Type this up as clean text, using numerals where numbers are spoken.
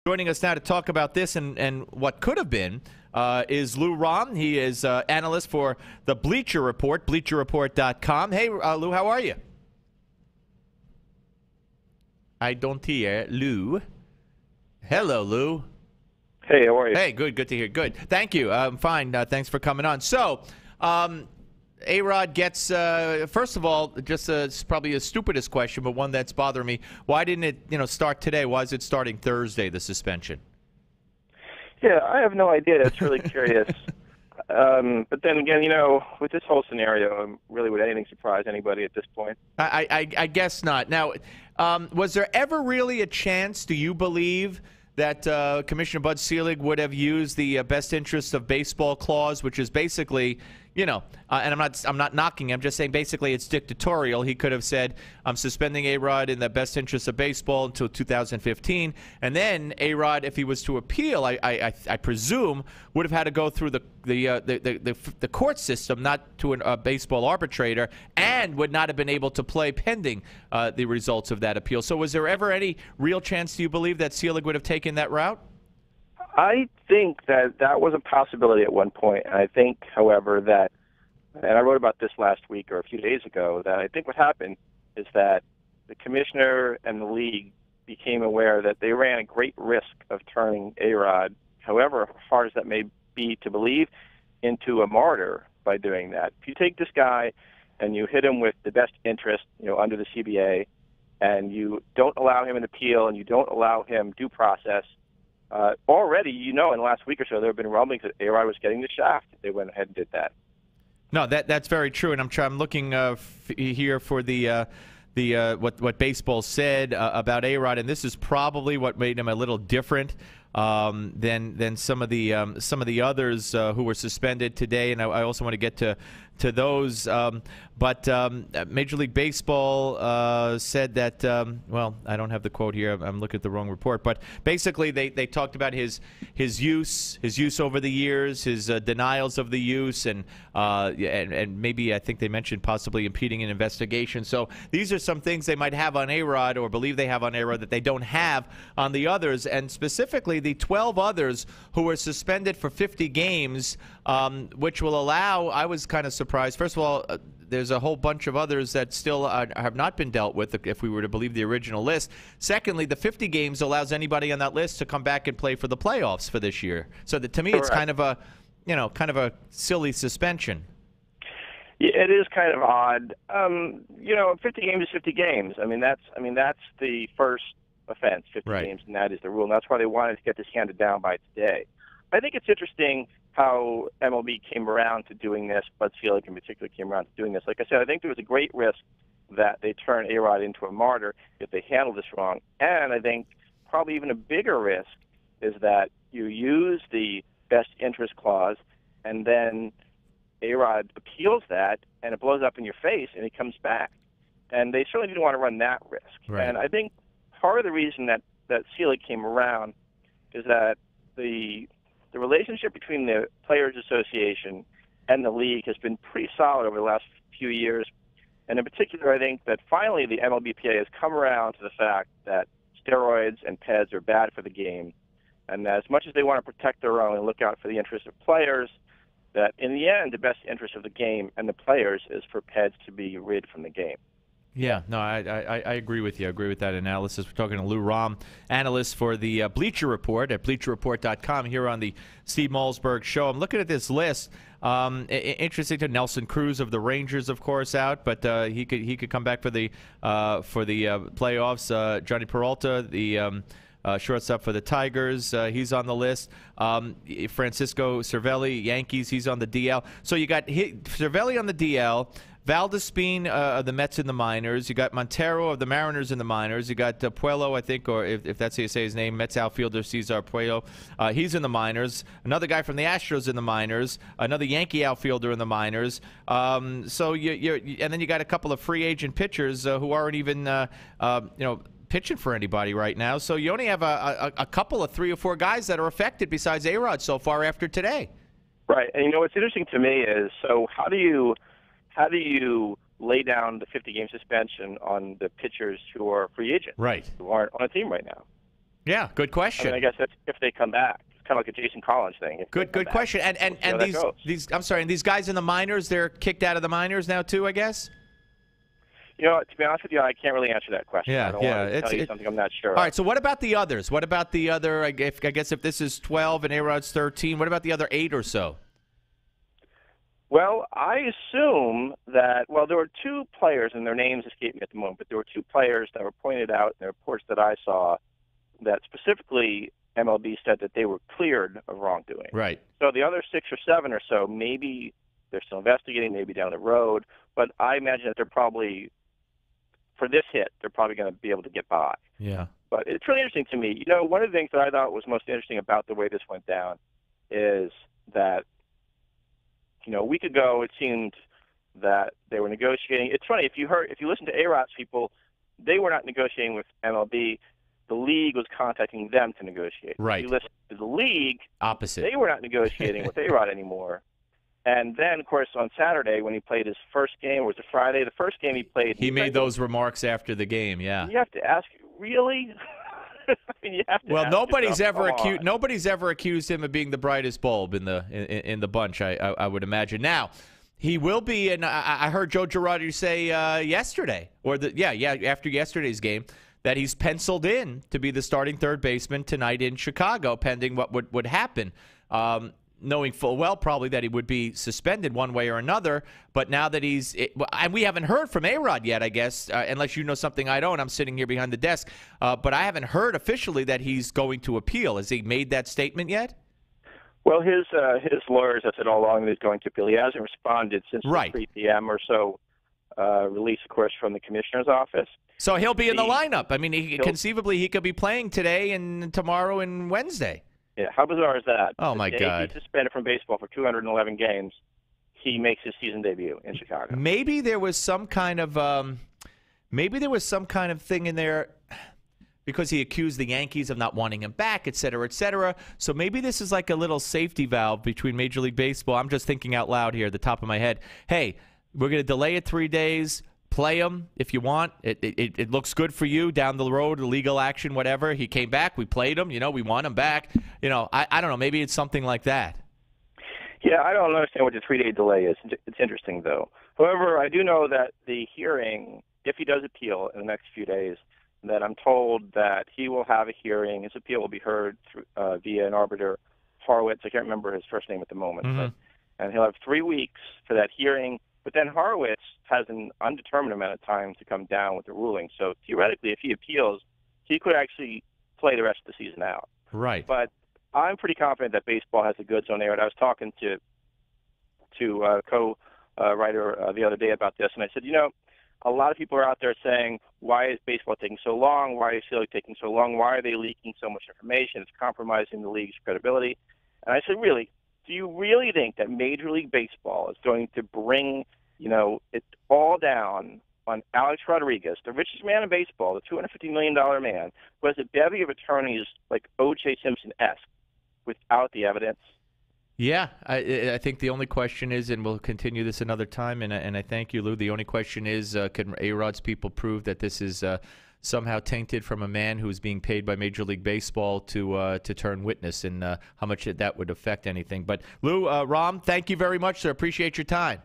Joining us now to talk about this and what could have been is Lou Rom. He is analyst for the Bleacher Report, bleacherreport.com. Hey, Lou, how are you? I don't hear Lou. Hello, Lou. Hey, how are you? Hey, good to hear. Good. Thank you. I'm fine. Thanks for coming on. So, A-Rod gets, first of all, just it's probably the stupidest question, but one that's bothering me. Why didn't it, start today? Why is it starting Thursday, the suspension? Yeah, I have no idea. It's really curious. But then again, with this whole scenario, really would anything surprise anybody at this point? I guess not. Now, was there ever really a chance, do you believe, that Commissioner Bud Selig would have used the best interest of baseball clause, which is basically, and I'm not knocking him, I'm just saying basically it's dictatorial. He could have said, I'm suspending A-Rod in the best interest of baseball until 2015, and then A-Rod, if he was to appeal, I presume, would have had to go through the court system, not to a baseball arbitrator, and would not have been able to play pending the results of that appeal. So was there ever any real chance, do you believe, that Selig would have taken that route? I think that was a possibility at one point. And I think, however, that, and I wrote about this last week or a few days ago, that I think what happened is that the commissioner and the league became aware that they ran a great risk of turning A-Rod, however hard as that may be to believe, into a martyr by doing that. If you take this guy and you hit him with the best interest, under the CBA, and you don't allow him an appeal and you don't allow him due process, already, in the last week or so, there have been rumblings that A-Rod was getting the shaft. They went ahead and did that. No, that's very true, and I'm looking here for the what baseball said about A-Rod, and this is probably what made him a little different than some of the others who were suspended today, and I also want to get to those. But Major League Baseball said that, well, I don't have the quote here. I'm looking at the wrong report. But basically, they talked about his use over the years, his denials of the use, and maybe I think they mentioned possibly impeding an investigation. So these are some things they might have on A-Rod or believe they have on A-Rod that they don't have on the others, and specifically the 12 others who were suspended for 50 games, which will allow, I was kind of surprised. First of all, there's a whole bunch of others that still have not been dealt with, if we were to believe the original list. Secondly, the 50 games allows anybody on that list to come back and play for the playoffs for this year. So that, to me, it's kind of a silly suspension. Yeah, it is kind of odd. 50 games is 50 games. That's the first offense, 50 games, and that is the rule. And that's why they wanted to get this handed down by today. I think it's interesting how MLB came around to doing this, Bud Selig in particular came around to doing this. Like I said, I think there was a great risk that they turn A-Rod into a martyr if they handle this wrong. And I think probably even a bigger risk is that you use the best interest clause and then A-Rod appeals that and it blows up in your face and he comes back. And they certainly didn't want to run that risk. Right. And I think part of the reason that Selig came around is that the relationship between the Players Association and the league has been pretty solid over the last few years. And in particular, I think that finally the MLBPA has come around to the fact that steroids and PEDs are bad for the game. And as much as they want to protect their own and look out for the interests of players, that in the end, the best interest of the game and the players is for PEDs to be rid from the game. Yeah, no, I agree with you. I agree with that analysis. We're talking to Lou Rom, analyst for the Bleacher Report at bleacherreport.com here on the Steve Malzberg Show. I'm looking at this list. Interesting to Nelson Cruz of the Rangers, of course, out, but he could come back for the playoffs. Johnny Peralta, the shortstop for the Tigers, he's on the list. Francisco Cervelli, Yankees, he's on the DL. So you got Cervelli on the DL. Valdespin of the Mets in the minors. You got Montero of the Mariners in the minors. You got Puello, I think, or if that's how you say his name, Mets outfielder Cesar Puello. He's in the minors. Another guy from the Astros in the minors. Another Yankee outfielder in the minors. So and then you got a couple of free agent pitchers who aren't even pitching for anybody right now. So you only have a couple of 3 or 4 guys that are affected besides A-Rod so far after today. Right, and what's interesting to me is, so how do you lay down the 50-game suspension on the pitchers who are free agents, right, who aren't on a team right now? Yeah, good question. I mean, I guess that's if they come back. It's kind of like a Jason Collins thing. Good question. And these I'm sorry, and these guys in the minors, they're kicked out of the minors now too, I guess. You know, to be honest with you, I can't really answer that question. Yeah, I don't want to tell you something I'm not sure. All right, so what about the others? What about the other? I guess if this is 12 and A-Rod's 13, what about the other 8 or so? Well, I assume that, there were 2 players, and their names escape me at the moment, but there were 2 players that were pointed out in the reports that I saw that specifically MLB said that they were cleared of wrongdoing. Right. So the other 6 or 7 or so, maybe they're still investigating, maybe down the road, but I imagine that they're probably, for this hit, they're probably going to be able to get by. Yeah. But it's really interesting to me. You know, one of the things that I thought was most interesting about the way this went down is that, you know, a week ago it seemed that they were negotiating. It's funny, if you listen to A-Rod's people, they were not negotiating with MLB. The league was contacting them to negotiate. Right. If you listen to the league, opposite. They were not negotiating with A-Rod anymore. And then, of course, on Saturday when he played his first game, or was it Friday? The first game he played. He made those remarks after the game. Yeah. You have to ask, really? I mean, you have to. Well, ask nobody's yourself, ever accused him of being the brightest bulb in the bunch. I would imagine. Now, he will be, and I heard Joe Girardi say yesterday, after yesterday's game, that he's penciled in to be the starting third baseman tonight in Chicago, pending what would happen. Knowing full well probably that he would be suspended one way or another, but now that and we haven't heard from A-Rod yet, I guess, unless you know something I don't. I'm sitting here behind the desk, but I haven't heard officially that he's going to appeal. Has he made that statement yet? Well, his lawyers have said all along that he's going to appeal. He hasn't responded since the 3 p.m. or so release, of course, from the commissioner's office. So he'll be in the lineup. I mean, conceivably he could be playing today and tomorrow and Wednesday. Yeah, how bizarre is that? Oh, my God. He's suspended from baseball for 211 games. He makes his season debut in Chicago. Maybe there was some kind of thing in there because he accused the Yankees of not wanting him back, et cetera, et cetera. So maybe this is like a little safety valve between Major League Baseball. I'm just thinking out loud here at the top of my head. Hey, we're going to delay it 3 days. Play him if you want. It looks good for you down the road, legal action, whatever. He came back. We played him. You know, we want him back. You know, I don't know. Maybe it's something like that. Yeah, I don't understand what the 3-day delay is. It's interesting, though. However, I do know that the hearing, if he does appeal in the next few days, that I'm told that he will have a hearing. His appeal will be heard through, via an arbiter, Horowitz. I can't remember his first name at the moment. Mm-hmm. And he'll have 3 weeks for that hearing. But then Horowitz has an undetermined amount of time to come down with the ruling. So theoretically, if he appeals, he could actually play the rest of the season out. Right. But I'm pretty confident that baseball has the goods on there. And I was talking to co-writer the other day about this, and I said, you know, a lot of people are out there saying, why is baseball taking so long? Why is CLE taking so long? Why are they leaking so much information? It's compromising the league's credibility. And I said, really? Do you really think that Major League Baseball is going to bring, you know, it all down on Alex Rodriguez, the richest man in baseball, the $250 million man, who has a bevy of attorneys like O.J. Simpson-esque, without the evidence? Yeah, I think the only question is, and we'll continue this another time, and I thank you, Lou, the only question is, can A-Rod's people prove that this is somehow tainted from a man who is being paid by Major League Baseball to turn witness, and how much that would affect anything. But, Lou, Ram, thank you very much, sir. Appreciate your time.